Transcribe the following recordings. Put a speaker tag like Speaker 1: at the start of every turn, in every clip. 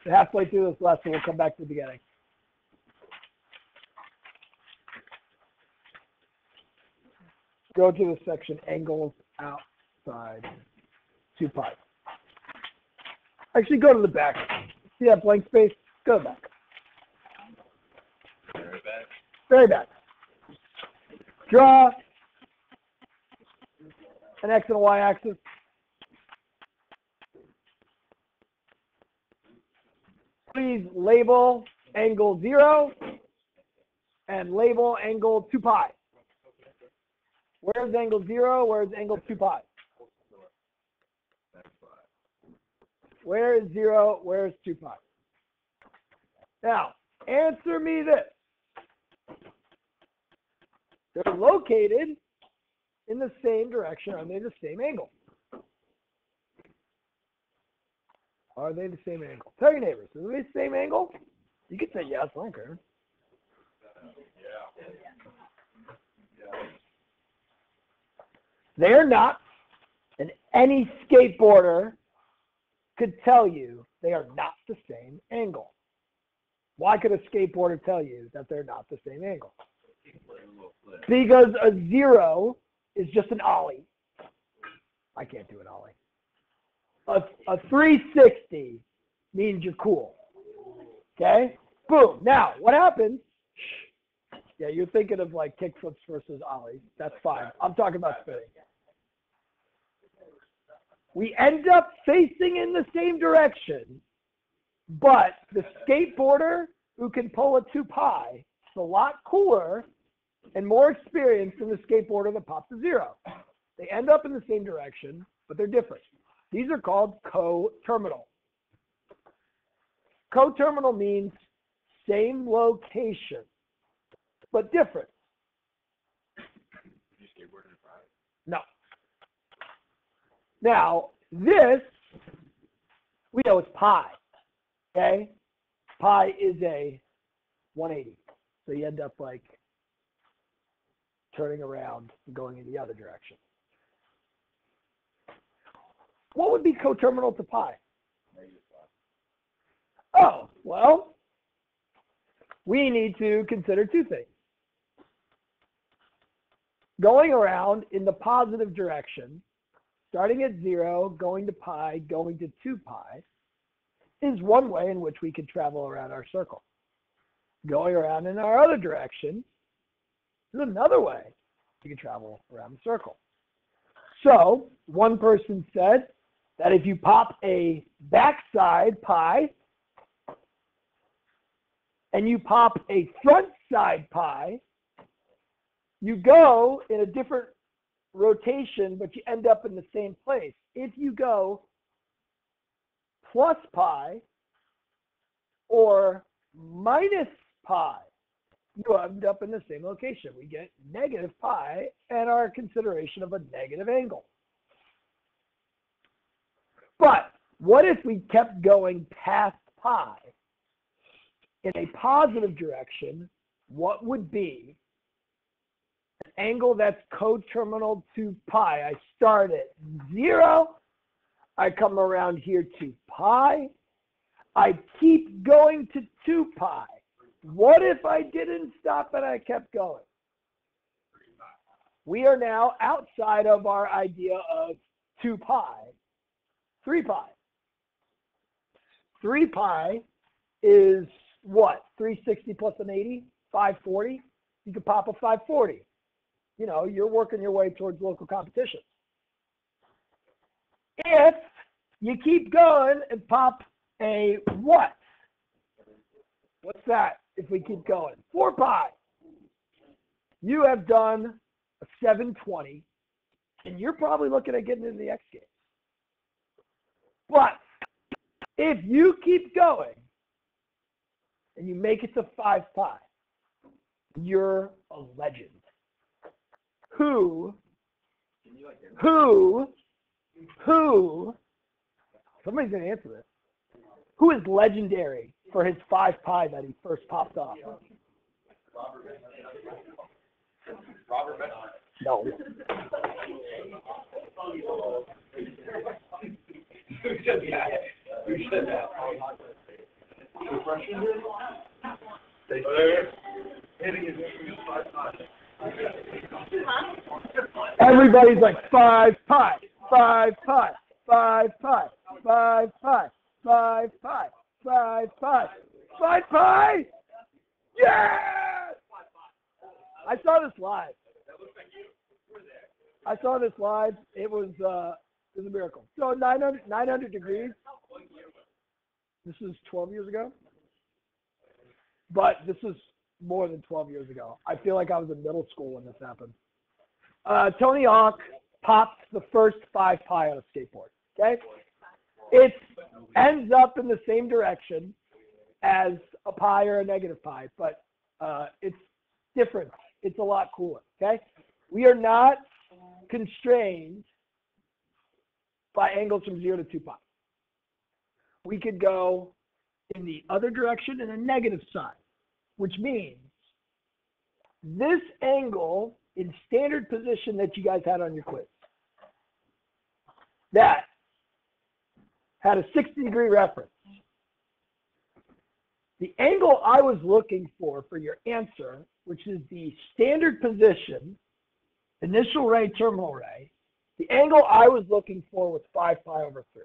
Speaker 1: Halfway through this lesson, we'll come back to the beginning. Go to the section angles outside 2 pi. Actually, go to the back. See that blank space? Go back.
Speaker 2: Very back.
Speaker 1: Very back. Draw an X and a Y axis. Please label angle 0 and label angle 2 pi. Where's angle 0? Where's angle 2 pi? Where is 0? Where's 2 pi? Now, answer me this. They're located in the same direction. Are they the same angle? Are they the same angle? Tell your neighbors, are they the same angle? You can say yes, I don't care. They're not, and any skateboarder could tell you they are not the same angle. Why could a skateboarder tell you that they're not the same angle? Because a 0 is just an ollie. I can't do an ollie. A 360 means you're cool. Okay? Boom. Now, what happens? Yeah, you're thinking of like kickflips versus ollies. That's fine. I'm talking about spinning. We end up facing in the same direction, but the skateboarder who can pull a 2 pi is a lot cooler and more experienced than the skateboarder that pops a 0. They end up in the same direction, but they're different. These are called co-terminal. Co-terminal means same location, but different. No. Now, this, we know it's pi, okay? Pi is a 180. So you end up like turning around and going in the other direction. What would be coterminal to pi? Oh, well, we need to consider 2 things. Going around in the positive direction, starting at 0, going to pi, going to 2 pi, is one way in which we could travel around our circle. Going around in our other direction is another way you can travel around the circle. So, one person said that if you pop a backside pi and you pop a front side pi, you go in a different rotation, but you end up in the same place. If you go plus pi or minus pi, you end up in the same location. We get negative pi and our consideration of a negative angle. But what if we kept going past pi in a positive direction? What would be an angle that's coterminal to pi? I start at 0. I come around here to pi. I keep going to 2 pi. What if I didn't stop and I kept going? We are now outside of our idea of 2 pi. 3 pi. 3 pi is what? 360 plus an 80? 540? You could pop a 540. You know, you're working your way towards local competition. If you keep going and pop a what? What's that if we keep going? 4 pi. You have done a 720, and you're probably looking at getting into the X Games. But if you keep going and you make it to 5 pi, you're a legend. Who, somebody's going to answer this. Who is legendary for his 5 pi that he first popped off?
Speaker 2: Robert.
Speaker 1: No.
Speaker 2: Who said that? The Russian did? Hitting his instruments 5 times.
Speaker 1: Everybody's like 5 pi, 5 pi, 5 pi, 5 pi, 5 pi, 5 pi, 5 pi. Yes! I saw this live. It was a miracle. So 900 degrees. This is 12 years ago. But this is more than 12 years ago. I feel like I was in middle school when this happened. Tony Hawk popped the first 5 pi on a skateboard. Okay? It ends up in the same direction as a pi or a negative pi, but it's different. It's a lot cooler. Okay? We are not constrained by angles from 0 to 2 pi. We could go in the other direction in a negative sign, which means this angle in standard position that you guys had on your quiz, that had a 60-degree reference. The angle I was looking for your answer, which is the standard position, initial ray, terminal ray, the angle I was looking for was 5 pi over 3.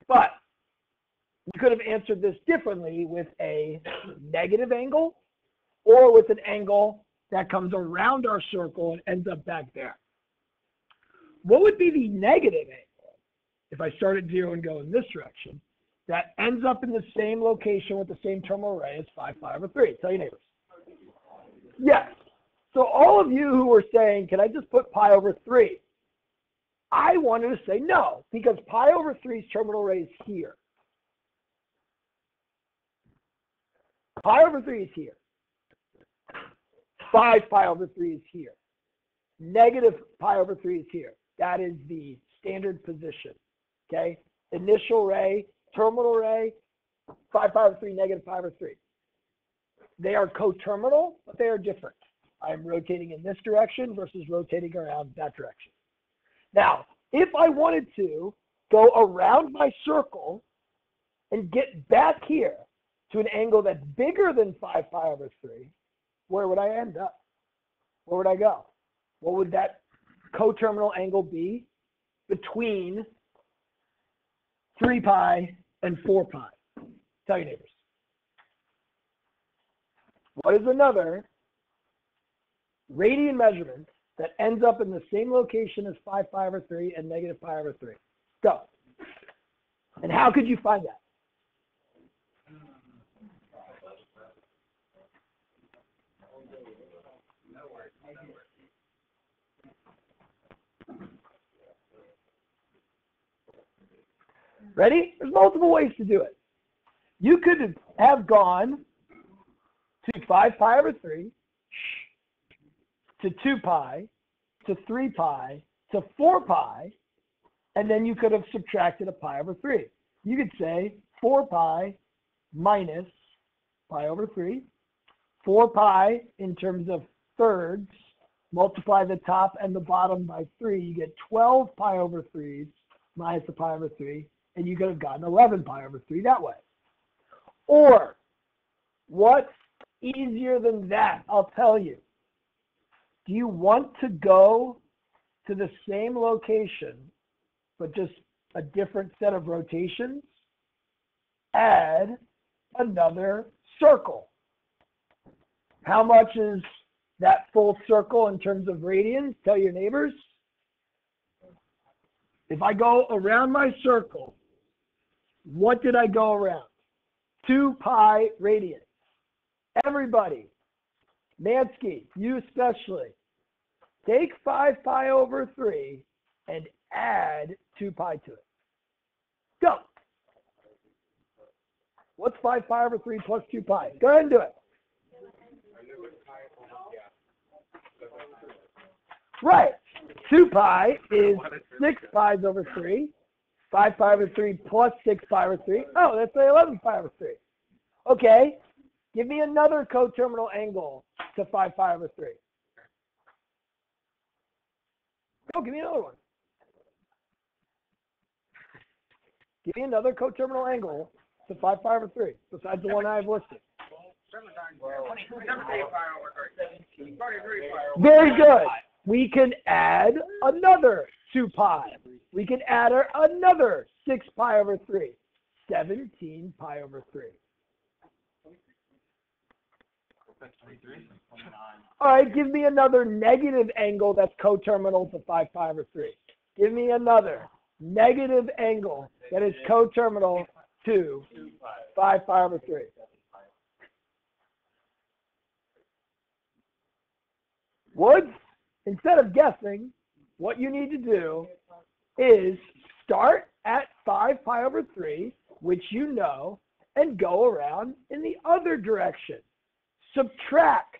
Speaker 1: But you could have answered this differently with a negative angle or with an angle that comes around our circle and ends up back there. What would be the negative angle if I start at 0 and go in this direction that ends up in the same location with the same terminal ray as 5 pi over 3? Tell your neighbors. Yes. So all of you who were saying, can I just put pi over 3? I wanted to say no, because pi over 3's terminal ray is here. Pi over 3 is here. 5 pi over 3 is here. Negative pi over 3 is here. That is the standard position. Okay? Initial ray, terminal ray, 5 pi over 3, negative pi over 3. They are coterminal, but they are different. I'm rotating in this direction versus rotating around that direction. Now, if I wanted to go around my circle and get back here to an angle that's bigger than 5 pi over 3, where would I end up? Where would I go? What would that coterminal angle be between 3 pi and 4 pi? Tell your neighbors. What is another radian measurement that ends up in the same location as 5 pi over 3 and negative pi over 3? Go. And how could you find that? Ready? There's multiple ways to do it. You could have gone to 5 pi over 3, to 2 pi, to 3 pi, to 4 pi, and then you could have subtracted a pi over 3. You could say 4 pi minus pi over 3. 4 pi in terms of thirds, multiply the top and the bottom by 3, you get 12 pi over 3s minus the pi over 3, and you could have gotten 11 pi over 3 that way. Or, what's easier than that? I'll tell you. Do you want to go to the same location, but just a different set of rotations? Add another circle. How much is that full circle in terms of radians? Tell your neighbors. If I go around my circle, what did I go around? 2 pi radians. Everybody, Mansky, you especially, take 5 pi over 3 and add 2 pi to it. Go. What's 5 pi over 3 plus 2 pi? Go ahead and do it. Right. 2 pi is 6 pi's over 3. 5 pi over 3 plus 6 pi over 3. Oh, that's 11 pi over 3. Okay. Give me another coterminal angle to 5 pi over 3. Oh, give me another one. Give me another coterminal angle to 5 pi over 3, besides the one I've listed. Very good. We can add another 2 pi. We can add another 6 pi over 3. 17 pi over 3. All right, give me another negative angle that's coterminal to 5 pi over 3. Give me another negative angle that is coterminal to 5 pi over 3. Woods, instead of guessing, what you need to do is start at 5 pi over 3, which you know, and go around in the other direction. Subtract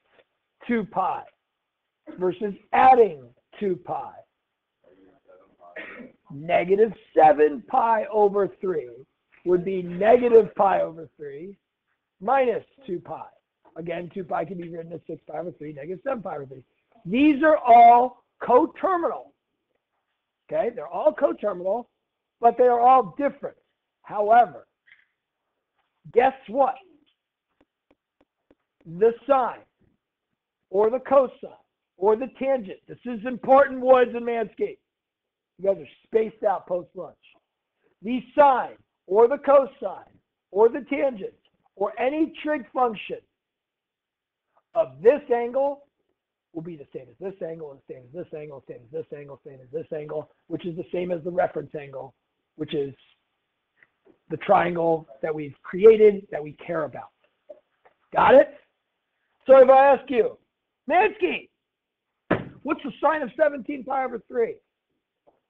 Speaker 1: 2 pi versus adding 2 pi. Negative 7 pi over 3 would be negative pi over 3 minus 2 pi. Again, 2 pi can be written as 6 pi over 3, negative 7 pi over 3. These are all coterminal. Okay, they're all coterminal, but they are all different. However, guess what? The sine, or the cosine, or the tangent. This is important, Woods and Manscaped. You guys are spaced out post-lunch. The sine, or the cosine, or the tangent, or any trig function of this angle will be the same as this angle, and the same as this angle, same as this angle, same as this angle, which is the same as the reference angle, which is the triangle that we've created that we care about. Got it? So if I ask you, Mansky, what's the sine of 17 pi over 3?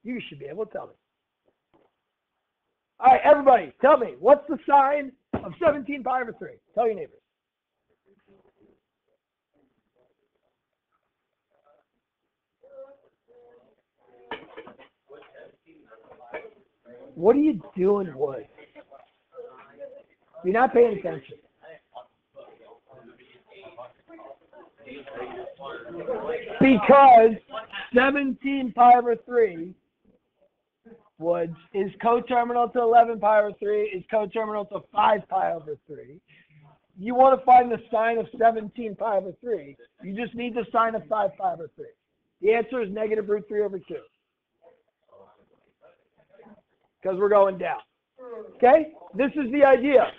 Speaker 1: You should be able to tell me. All right, everybody, tell me, what's the sine of 17 pi over 3? Tell your neighbors. What are you doing, Wood? You're not paying attention. Because 17 pi over 3, Woods, is coterminal to 11 pi over 3, is coterminal to 5 pi over 3. You want to find the sine of 17 pi over 3. You just need the sine of 5 pi over 3. The answer is negative root 3 over 2. Because we're going down. Okay? This is the idea.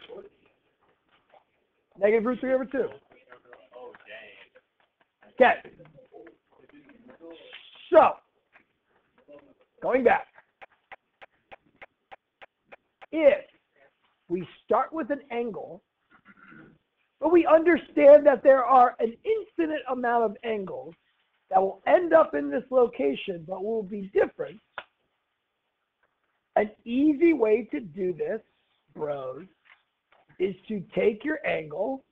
Speaker 1: Negative root 3 over 2. Okay. So, going back. If we start with an angle, but we understand that there are an infinite amount of angles that will end up in this location, but will be different, an easy way to do this, bros, is to take your angle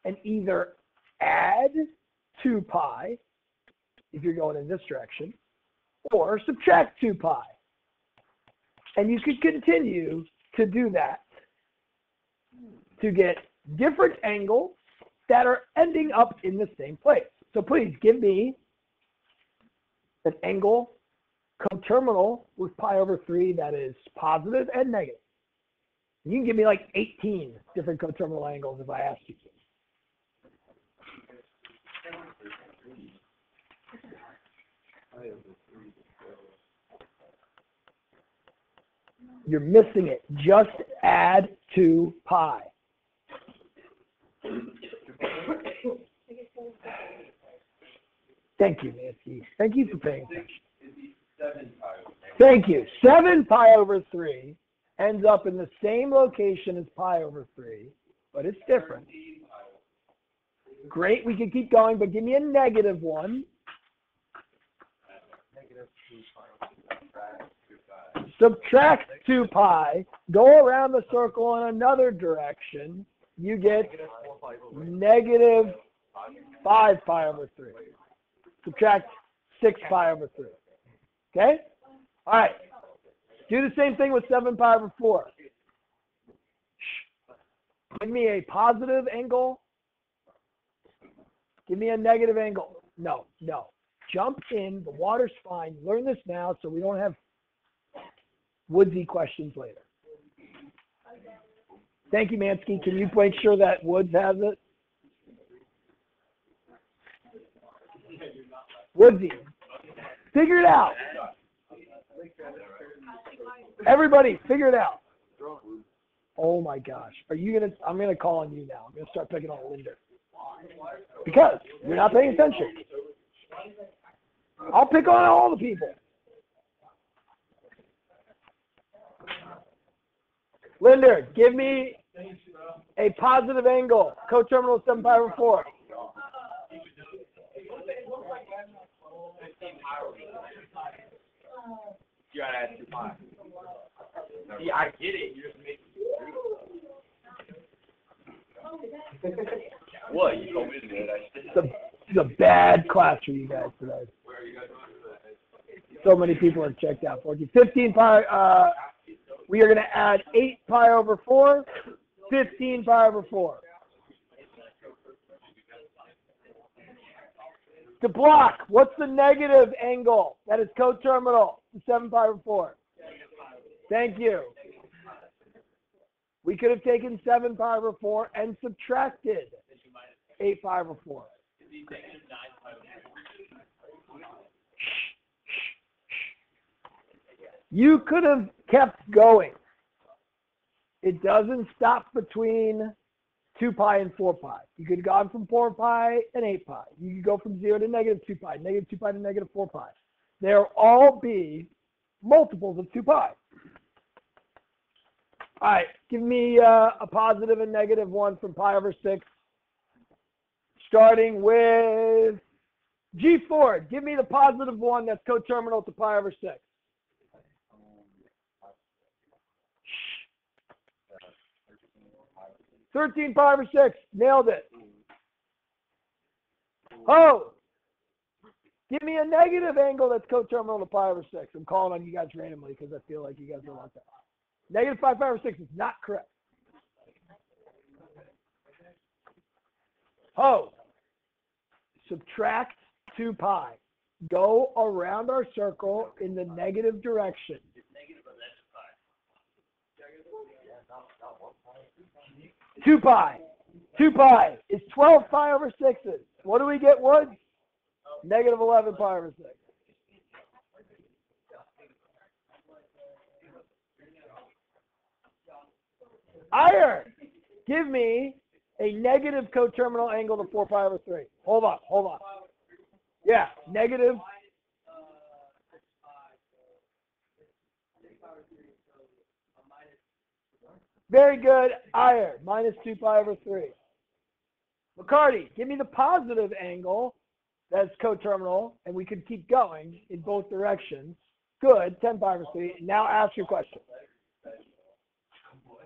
Speaker 1: and either add 2 pi, if you're going in this direction, or subtract 2 pi. And you could continue to do that to get different angles that are ending up in the same place. So please give me an angle coterminal with pi over 3 that is positive and negative. You can give me like 18 different coterminal angles if I ask you to. You're missing it. Just add 2 pi. Thank you, Nancy. Thank you for paying attention. Thank you. 7 pi over 3 ends up in the same location as pi over 3, but it's different. Great, we can keep going, but give me a negative one. Subtract 2 pi, go around the circle in another direction, you get negative 5 pi over 3. Subtract 6 pi over 3. Okay? All right. Do the same thing with 7 pi over 4. Give me a positive angle. Give me a negative angle. No. Jump in. The water's fine. Learn this now so we don't have woodsy questions later. Thank you, Mansky. Can you make sure that Woods has it? Woodsy, figure it out. Everybody, figure it out. Oh my gosh. Are you gonna? I'm gonna call on you now. I'm gonna start picking on Linder. Because you're not paying attention. I'll pick on all the people. Linder, give me a positive angle. Coterminal 7 pi over 4.
Speaker 2: You gotta add 2 pi. See, I get it. You just make it. What? You told me to do it.
Speaker 1: It's a bad class for you guys today. So many people are checked out for you. 15 pi, we are going to add 8 pi over 4, 15 pi over 4. To block, what's the negative angle that is coterminal to 7 pi over 4? Thank you. We could have taken 7 pi over 4 and subtracted 8 pi over 4. You could have kept going. It doesn't stop between 2 pi and 4 pi. You could have gone from 4 pi and 8 pi. You could go from 0 to negative 2 pi, negative 2 pi to negative 4 pi. They'll all be multiples of 2 pi. All right, give me a positive and negative 1 from pi over 6. Starting with G4. Give me the positive 1 that's coterminal to pi over 6. $13 pi over 6. Nailed it. Oh, give me a negative angle that's coterminal to pi over 6. I'm calling on you guys randomly because I feel like you guys don't want that. Negative 5 pi over 6 is not correct. Oh, subtract 2 pi. Go around our circle in the negative direction. 2 pi. 2 pi is 12 pi over 6's. What do we get, Woods? Negative 11 pi over 6. Iyer, give me a negative coterminal angle to 4 pi over 3. Hold on. Yeah, negative. Very good. Iyer, minus 2 pi over 3. McCarty, give me the positive angle that's coterminal, and we could keep going in both directions. Good, 10 pi over 3. Now ask your question.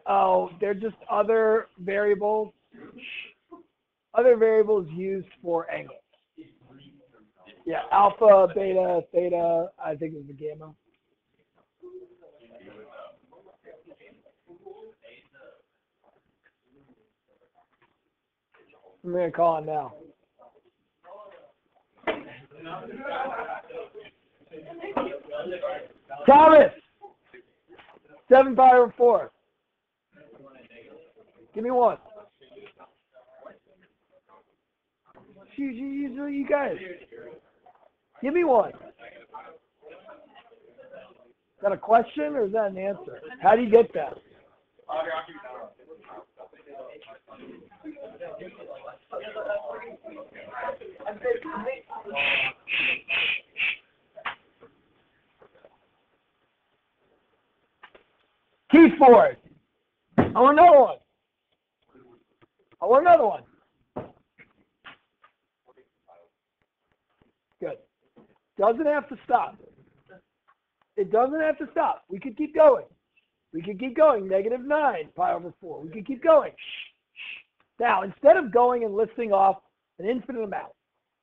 Speaker 1: Oh, they're just other variables. Other variables used for angles. Yeah, alpha, beta, theta, I think it was a gamma. I'm going to call it now. Thomas! 7 pi over 4. Give me 1. You guys. Give me 1. Is that a question or is that an answer? How do you get that? Key for it. I want another one. Good. Doesn't have to stop. It doesn't have to stop. We could keep going. Negative 9 pi over 4. We could keep going. Now, instead of going and listing off an infinite amount,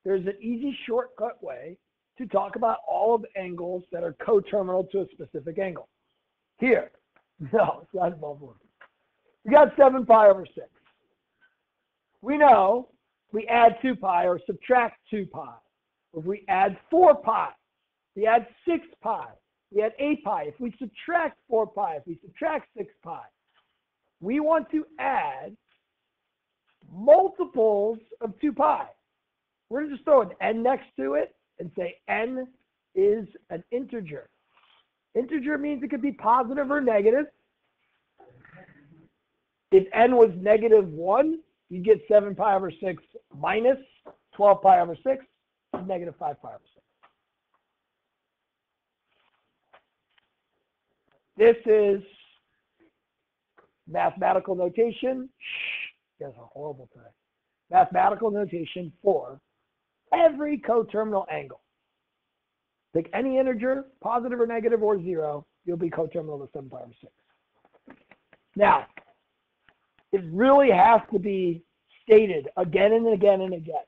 Speaker 1: there's an easy shortcut way to talk about all of the angles that are coterminal to a specific angle. Here. No, it's not above 1. We got 7 pi over 6. We know we add 2 pi or subtract 2 pi. If we add 4 pi, we add 6 pi, we add 8 pi. If we subtract 4 pi, if we subtract 6 pi, we want to add multiples of 2 pi. We're going to just throw an n next to it and say n is an integer. Integer means it could be positive or negative. If n was -1, you get 7 pi over 6 minus 12 pi over 6, negative 5 pi over 6. This is mathematical notation. You guys are horrible today. Mathematical notation for every coterminal angle. Pick any integer, positive or negative or 0, you'll be coterminal to 7 pi over 6. Now, it really has to be stated again and again and again.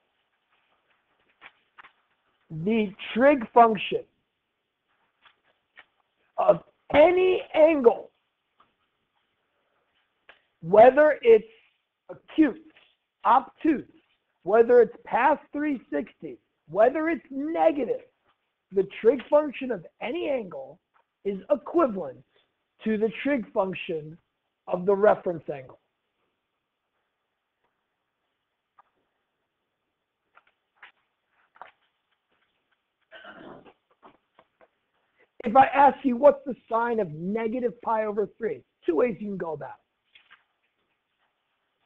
Speaker 1: The trig function of any angle, whether it's acute, obtuse, whether it's past 360, whether it's negative, the trig function of any angle is equivalent to the trig function of the reference angle. If I ask you what's the sign of negative pi over 3, 2 ways you can go about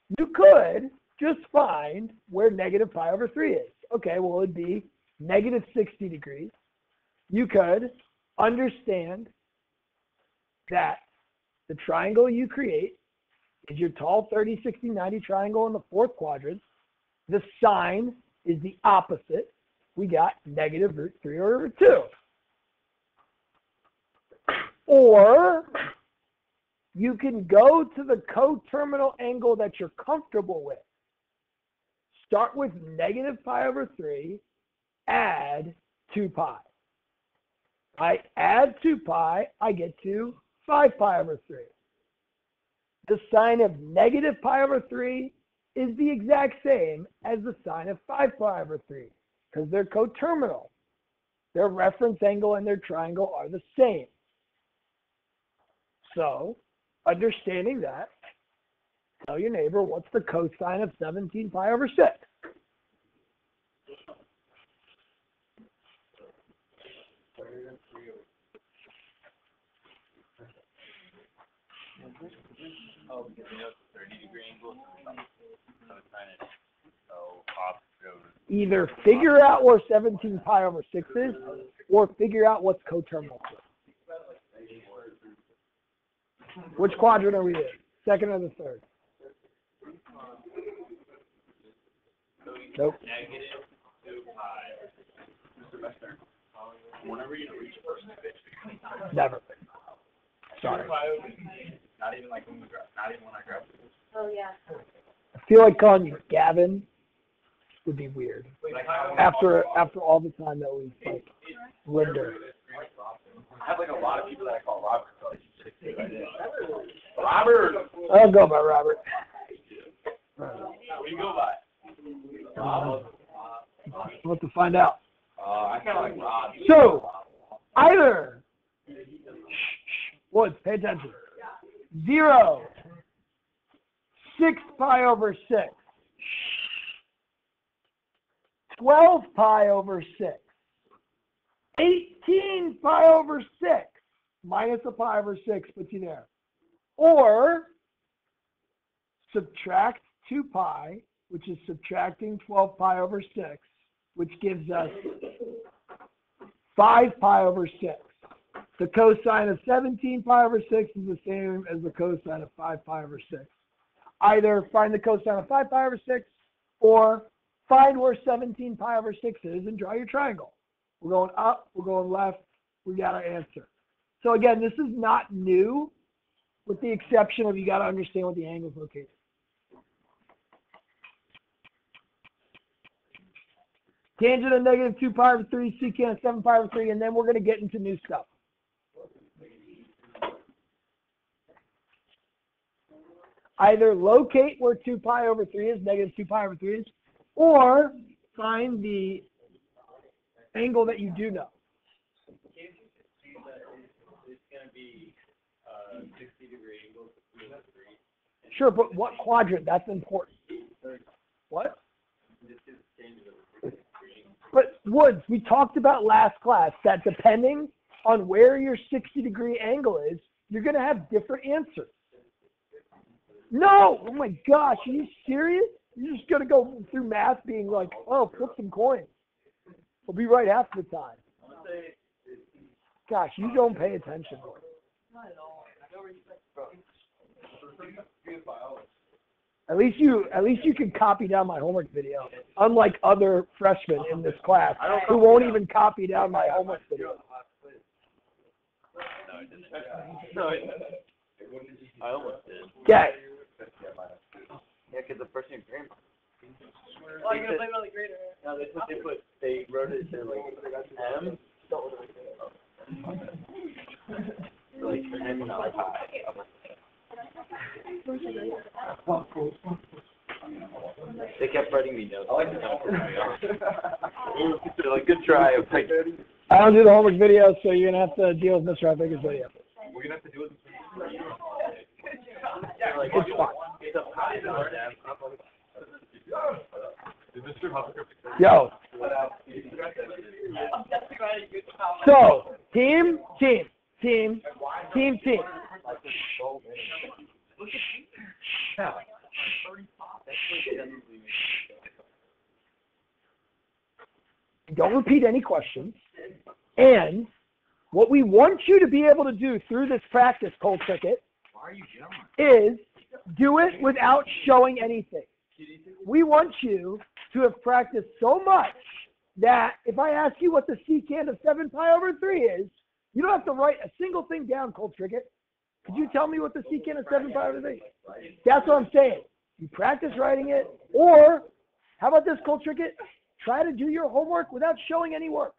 Speaker 1: it. You could just find where negative pi over 3 is. Okay, well, it'd be negative 60 degrees. You could understand that the triangle you create is your tall 30, 60, 90 triangle in the fourth quadrant. The sign is the opposite. We got negative root 3 over root 2. Or you can go to the coterminal angle that you're comfortable with. Start with negative pi over 3, add 2 pi. I add 2 pi, I get to 5 pi over 3. The sign of negative pi over 3 is the exact same as the sign of 5 pi over 3 because they're coterminal. Their reference angle and their triangle are the same. So, understanding that, tell your neighbor what's the cosine of 17 pi over 6.
Speaker 2: Oh, because you know it's a 30-degree angle, so opposite.
Speaker 1: Either figure out where 17 pi over 6 is, or figure out what's coterminal. Which quadrant are we in? Second or the third? Nope.
Speaker 2: Negative 2 pi. Mr. Bester, whenever you reach first fish.
Speaker 1: Never. Sorry.
Speaker 2: Not even like when we not even when I grab it.
Speaker 3: Oh, yeah.
Speaker 1: I feel like calling you Gavin would be weird. After all the time that we like Linder.
Speaker 2: I have like a lot of people that I call Robert. Robert!
Speaker 1: I'll go by Robert.
Speaker 2: What do you go by? Rob?
Speaker 1: We'll have to find out.
Speaker 2: I kind of like Rob.
Speaker 1: So, either, Woods, pay attention. 0, 6 pi over 6, 12 pi over 6, 18 pi over 6, minus a pi over 6 puts you there. Or subtract 2 pi, which is subtracting 12 pi over 6, which gives us 5 pi over 6. The cosine of 17 pi over 6 is the same as the cosine of 5 pi over 6. Either find the cosine of 5 pi over 6 or find where 17 pi over 6 is and draw your triangle. We're going up, we're going left, we got our answer. So again, this is not new, with the exception of you got to understand what the angle is located. Tangent of negative 2 pi over 3, secant of 7 pi over 3, and then we're going to get into new stuff. Either locate where 2 pi over 3 is, negative 2 pi over 3 is, or find the angle that you do know.
Speaker 2: It's going to be 60-degree angle between the 3,
Speaker 1: Sure, but what quadrant? That's important. What? But Woods, we talked about last class that depending on where your 60-degree angle is, you're going to have different answers. No! Oh my gosh, are you serious? You're just going to go through math being like, oh, flip some coins. We'll be right half the time. Gosh, you don't pay attention.
Speaker 3: Not at all.
Speaker 1: At least you can copy down my homework video, unlike other freshmen in this class who won't even copy down my homework video.
Speaker 2: No, I almost did.
Speaker 1: Okay.
Speaker 2: Yeah, because the person grandma.
Speaker 3: Oh, you're gonna blame it on the grader.
Speaker 2: No, they wrote it to like M. Like M, not I. They kept writing me notes. They're like, good try. I'm like,
Speaker 1: I don't do the homework video, so you're gonna have to deal with Mr. Rodriguez's video.
Speaker 2: we're gonna have to do it.
Speaker 1: It's fine. Yo. So, team. Don't repeat any questions. And what we want you to be able to do through this practice, Cold Cricket, is do it without showing anything. We want you to have practiced so much that if I ask you what the secant of 7 pi over 3 is, you don't have to write a single thing down, Cold Cricket. Could you tell me what the secant of 7 pi over 3 is? That's what I'm saying. You practice writing it, or how about this, Cold Cricket? Try to do your homework without showing any work.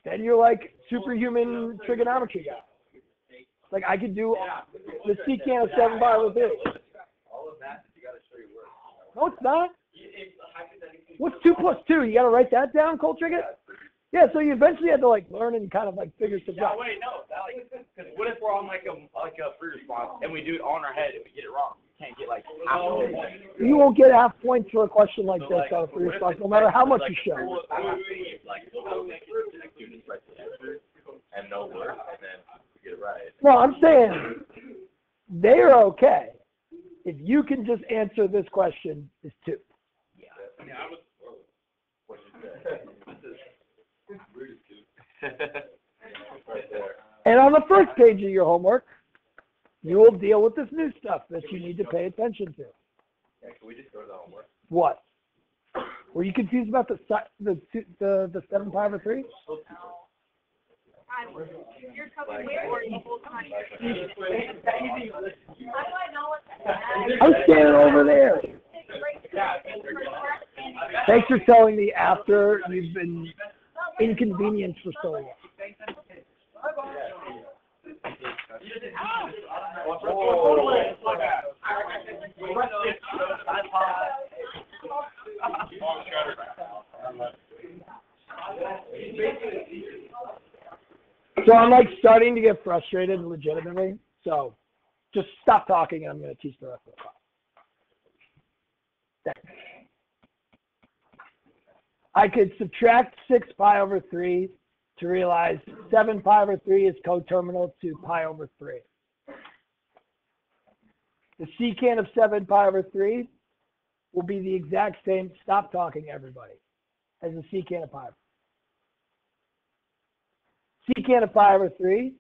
Speaker 1: Then you're like superhuman trigonometry guy. Like I could do the secant of 7 pi over 3.
Speaker 2: All of that, you gotta show your work.
Speaker 1: No, it's not. What's 2 plus 2? You got to write that down, Cold Cricket? Yeah, so you eventually had to like learn and kind of like figure stuff out.
Speaker 4: Wait, no. Because what if we're on like a free response and we do it all in our head and we get it wrong? We can't get like half a point.
Speaker 1: You won't get half points for a question like this on a free response, no matter how much you show.
Speaker 2: And no work, and then get it right.
Speaker 1: No, I'm saying they're okay. If you can just answer this question, is 2.
Speaker 4: Yeah, I was.
Speaker 2: What you say? Right there.
Speaker 1: And on the first page of your homework, you will deal with this new stuff that you need to pay attention to.
Speaker 2: Yeah, can we just go to the homework?
Speaker 1: What? Were you confused about the 7 pi over 3?
Speaker 5: You're coming forward the whole time.
Speaker 1: I'm standing over there. Thanks for telling me after you've been inconvenienced for so long. So I'm like starting to get frustrated legitimately. So just stop talking and I'm going to teach the rest of the class. Thanks. I could subtract 6 pi over 3 to realize 7 pi over 3 is coterminal to pi over 3. The secant of 7 pi over 3 will be the exact same, stop talking everybody, as the secant of pi. Secant of pi over 3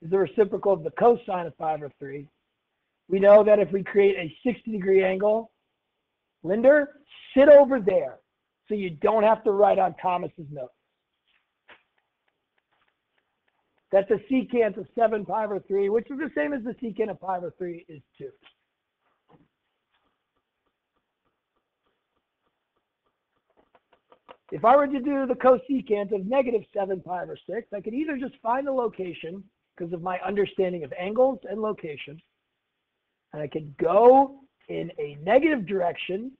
Speaker 1: is the reciprocal of the cosine of pi over 3. We know that if we create a 60-degree angle, Linder, sit over there so you don't have to write on Thomas's notes. That the secant of 7 pi over 3, which is the same as the secant of pi over 3, is 2. If I were to do the cosecant of negative 7 pi over 6, I could either just find the location because of my understanding of angles and location, and I could go in a negative direction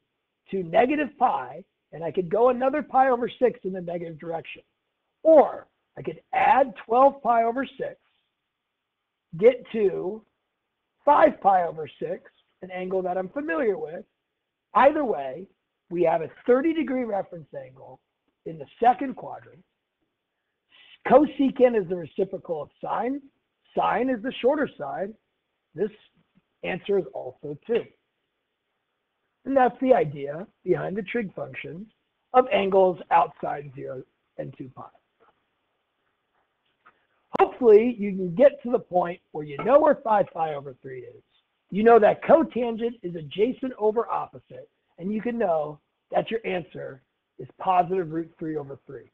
Speaker 1: to negative pi, and I could go another pi over 6 in the negative direction. Or I could add 12 pi over 6, get to 5 pi over 6, an angle that I'm familiar with. Either way, we have a 30-degree reference angle in the second quadrant. Cosecant is the reciprocal of sine. Sine is the shorter side. This answer is also 2. And that's the idea behind the trig function of angles outside 0 and 2 pi. Hopefully, you can get to the point where you know where 5 pi over 3 is. You know that cotangent is adjacent over opposite, and you can know that your answer is positive root 3 over 3.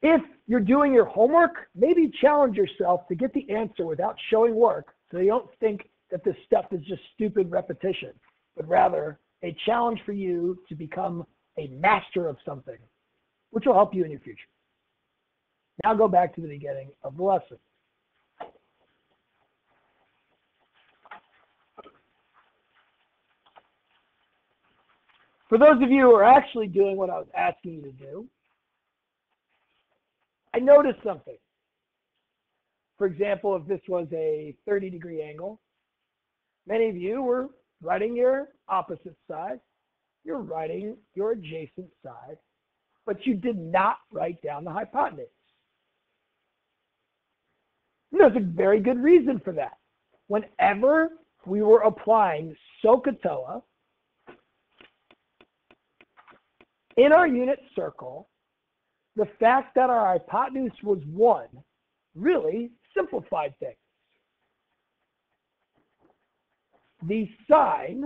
Speaker 1: If you're doing your homework, maybe challenge yourself to get the answer without showing work so you don't think that this stuff is just stupid repetition, but rather a challenge for you to become a master of something, which will help you in your future. Now go back to the beginning of the lesson. For those of you who are actually doing what I was asking you to do, I noticed something. For example, if this was a 30-degree angle, many of you were writing your opposite side, you're writing your adjacent side, but you did not write down the hypotenuse. And there's a very good reason for that. Whenever we were applying SOHCAHTOA in our unit circle, the fact that our hypotenuse was 1 really simplified things. The sine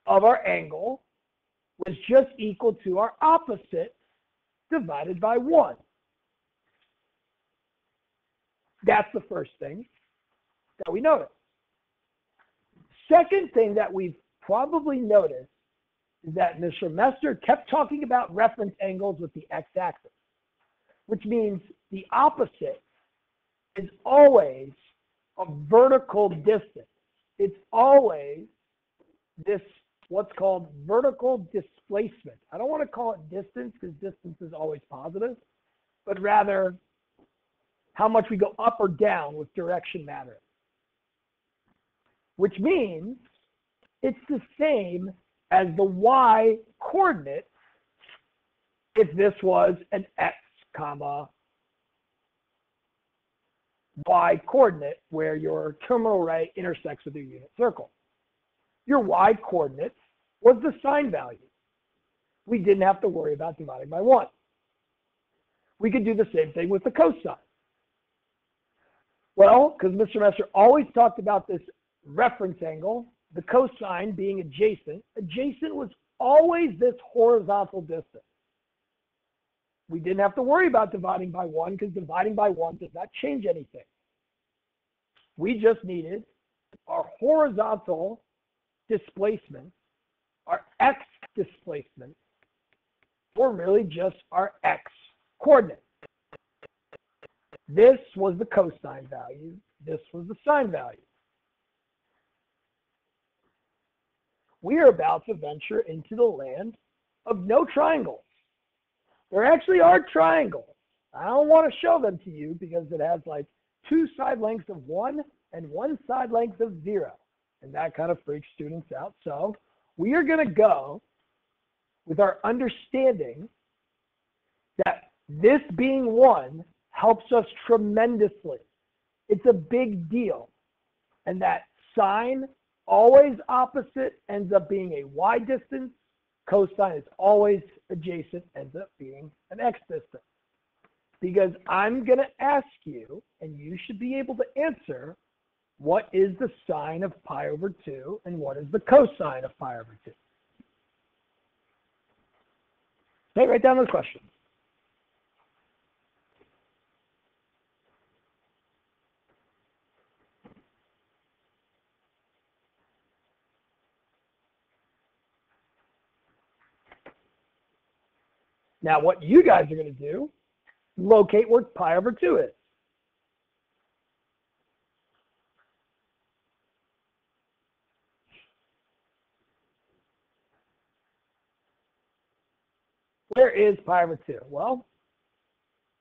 Speaker 1: of our angle was just equal to our opposite divided by 1. That's the first thing that we noticed. Second thing that we've probably noticed is that Mr. Mester kept talking about reference angles with the x-axis, which means the opposite is always a vertical distance. It's always this, what's called vertical displacement. I don't want to call it distance because distance is always positive, but rather how much we go up or down with direction mattering. Which means it's the same as the y coordinate if this was an x comma y coordinate where your terminal ray intersects with your unit circle. Your y coordinate was the sine value. We didn't have to worry about dividing by 1. We could do the same thing with the cosine. Well, because Mr. Messer always talked about this reference angle, the cosine being adjacent, adjacent was always this horizontal distance. We didn't have to worry about dividing by 1 because dividing by 1 does not change anything. We just needed our horizontal displacement, our x displacement, or really just our x coordinate. This was the cosine value. This was the sine value. We are about to venture into the land of no triangles. There actually are triangles. I don't want to show them to you because it has like 2 side lengths of 1 and 1 side length of 0. And that kind of freaks students out. So we are going to go with our understanding that this being 1 helps us tremendously. It's a big deal. And that sine, always opposite, ends up being a y distance. Cosine is always adjacent, ends up being an x distance. Because I'm going to ask you, and you should be able to answer, what is the sine of pi over 2 and what is the cosine of pi over 2? Okay, write down those questions. Now, what you guys are going to do, locate where pi over 2 is. Where is pi over 2? Well,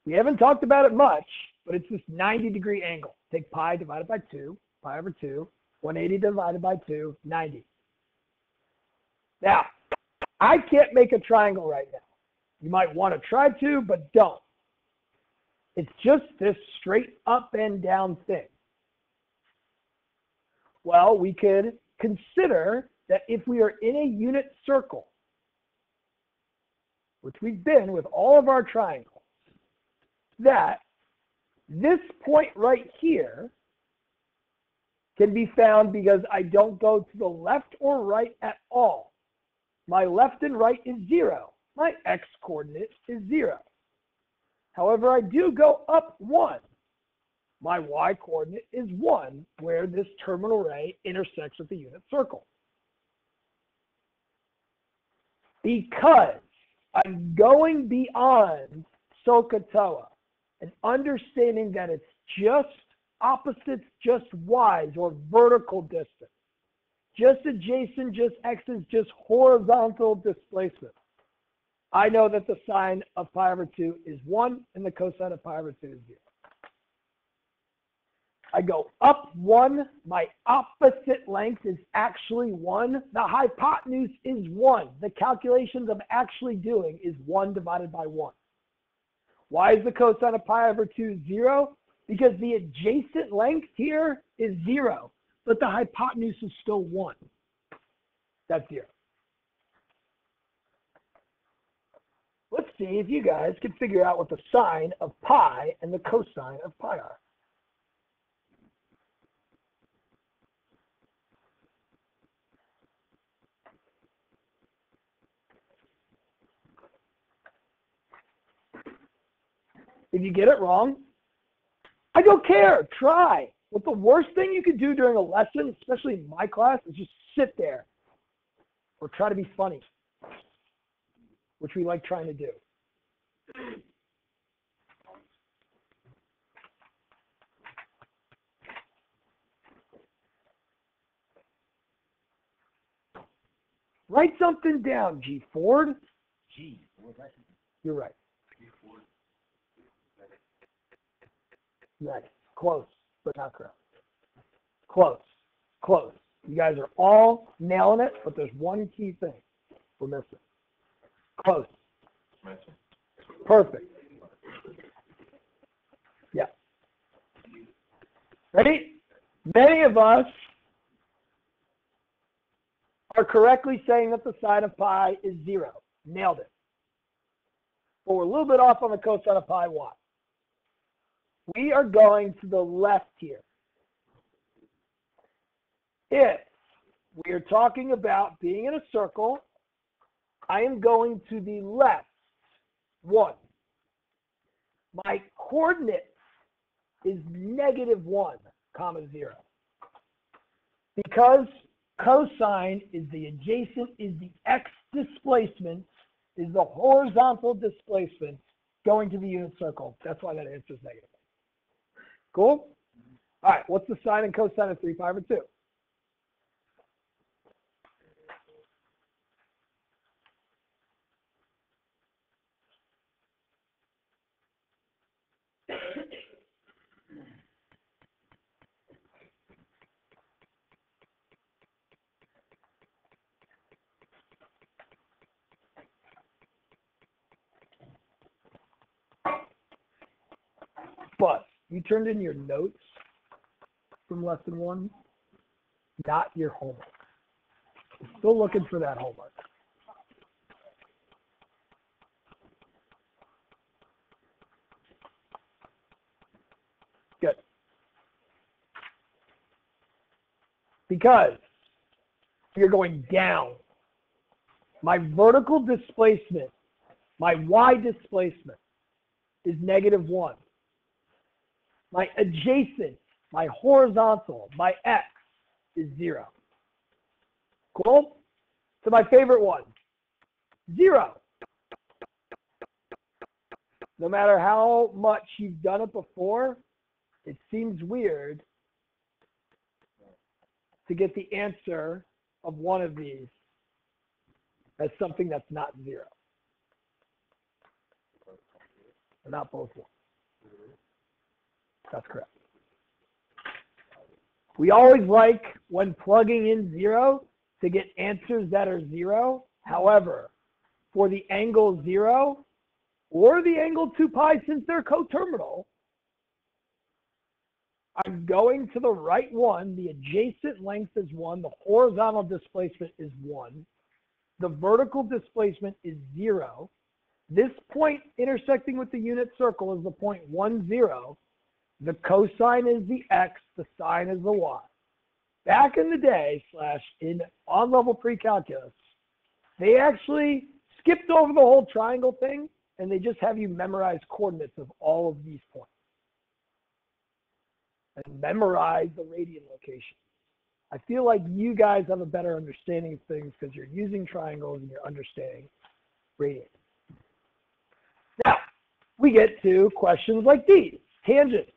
Speaker 1: we haven't talked about it much, but it's this 90-degree angle. Take pi divided by 2, pi over 2, 180 divided by 2, 90. Now, I can't make a triangle right now. You might want to try to, but don't. It's just this straight up and down thing. Well, we could consider that if we are in a unit circle, which we've been with all of our triangles, that this point right here can be found because I don't go to the left or right at all. My left and right is 0. My x-coordinate is 0. However, I do go up 1. My y-coordinate is 1, where this terminal ray intersects with the unit circle. Because I'm going beyond SOHCAHTOA and understanding that it's just opposites, just y's, or vertical distance. Just adjacent, just x's, just horizontal displacement. I know that the sine of pi over 2 is 1 and the cosine of pi over 2 is 0. I go up 1, my opposite length is actually 1. The hypotenuse is 1. The calculations I'm actually doing is 1 divided by 1. Why is the cosine of pi over 2 0? Because the adjacent length here is 0, but the hypotenuse is still 1. That's 0. Let's see if you guys can figure out what the sine of pi and the cosine of pi are. If you get it wrong, I don't care. Try. What the worst thing you could do during a lesson, especially in my class, is just sit there or try to be funny, which we like trying to do. Write something down, G. Ford. You're right. Nice. Close, but not correct. Close. Close. You guys are all nailing it, but there's one key thing we're missing. Close. Perfect. Yeah. Ready? Many of us are correctly saying that the sine of pi is 0. Nailed it. But we're a little bit off on the cosine of pi. Why? We are going to the left here. If we are talking about being in a circle, I am going to the left 1. My coordinate is -1, 0. Because cosine is the adjacent, is the x displacement, is the horizontal displacement going to the unit circle. That's why that answer is negative. Cool? All right, what's the sine and cosine of 3 pi over 2? But you turned in your notes from lesson 1, not your homework. Still looking for that homework. Good. Because you're going down. My vertical displacement, my y displacement, is -1. My adjacent, my horizontal, my x is 0. Cool? So my favorite one, 0. No matter how much you've done it before, it seems weird to get the answer of one of these as something that's not 0. Or not both ones. That's correct. We always like, when plugging in 0, to get answers that are 0. However, for the angle 0 or the angle 2 pi, since they're coterminal, I'm going to the right one. The adjacent length is 1. The horizontal displacement is 1. The vertical displacement is 0. This point intersecting with the unit circle is the point 1, 0. The cosine is the x, the sine is the y. Back in the day, in on-level pre-calculus, they actually skipped over the whole triangle thing, and they just have you memorize coordinates of all of these points. And memorize the radian location. I feel like you guys have a better understanding of things because you're using triangles and you're understanding radian. Now, we get to questions like these. Tangents,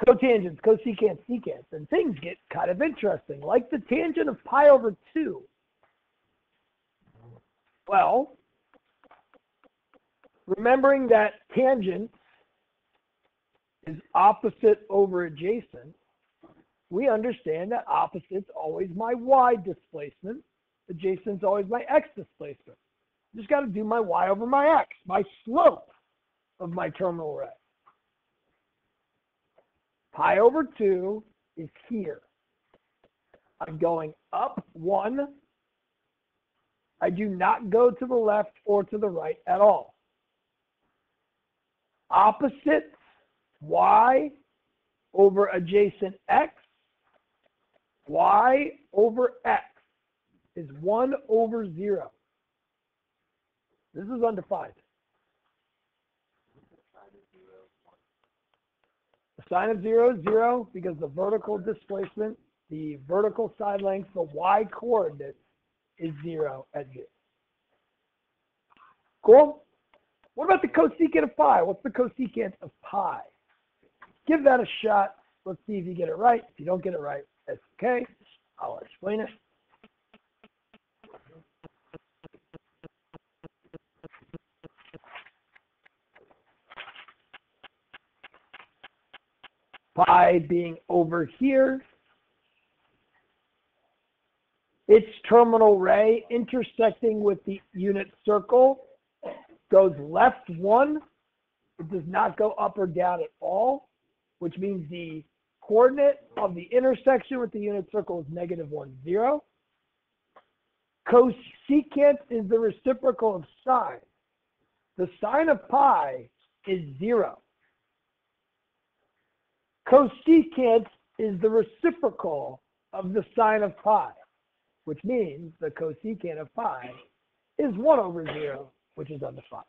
Speaker 1: cotangents, cosecants, secants, and things get kind of interesting, like the tangent of pi over 2. Well, remembering that tangent is opposite over adjacent, we understand that opposite's always my y displacement, adjacent's always my x displacement. Just got to do my y over my x, my slope of my terminal ray. Pi over 2 is here. I'm going up 1. I do not go to the left or to the right at all. Opposite y over adjacent x, y over x is 1 over 0. This is undefined. The sine of 0 is 0 because the vertical displacement, the vertical side length, the y coordinate is 0 at 0. Cool? What about the cosecant of pi? What's the cosecant of pi? Give that a shot. Let's see if you get it right. If you don't get it right, that's okay. I'll explain it. Pi being over here, its terminal ray intersecting with the unit circle goes left 1. It does not go up or down at all, which means the coordinate of the intersection with the unit circle is -1, 0. Cosecant is the reciprocal of sine. The sine of pi is 0. Cosecant is the reciprocal of the sine of pi, which means the cosecant of pi is 1 over 0, which is undefined.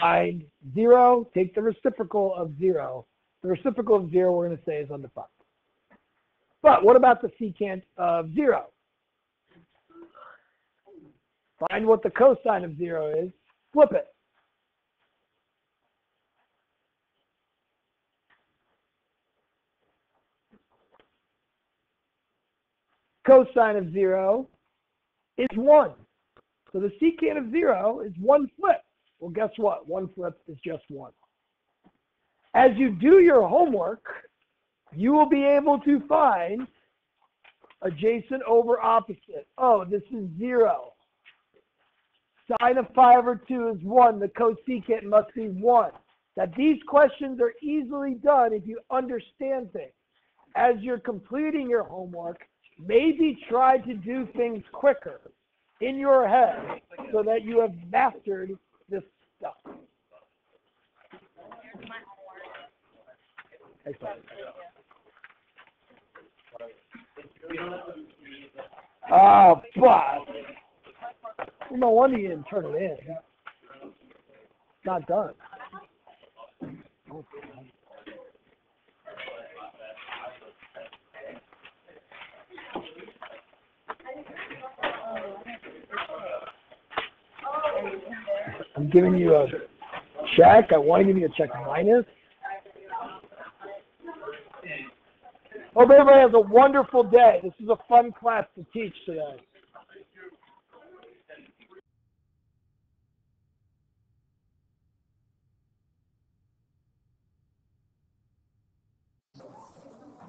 Speaker 1: Find 0, take the reciprocal of 0. The reciprocal of 0 we're going to say is undefined. But what about the secant of 0? Find what the cosine of 0 is, flip it. Cosine of 0 is 1. So the secant of 0 is 1 flip. Well, guess what? 1 flip is just 1. As you do your homework, you will be able to find adjacent over opposite. Oh, this is 0. Sine of pi over 2 is 1. The cosecant must be 1. That these questions are easily done if you understand things. As you're completing your homework, maybe try to do things quicker in your head so that you have mastered this stuff. Oh, but no wonder you didn't turn it in. It's not done. I'm giving you a check. I want to give you a check minus. Hope everybody has a wonderful day. This is a fun class to teach today.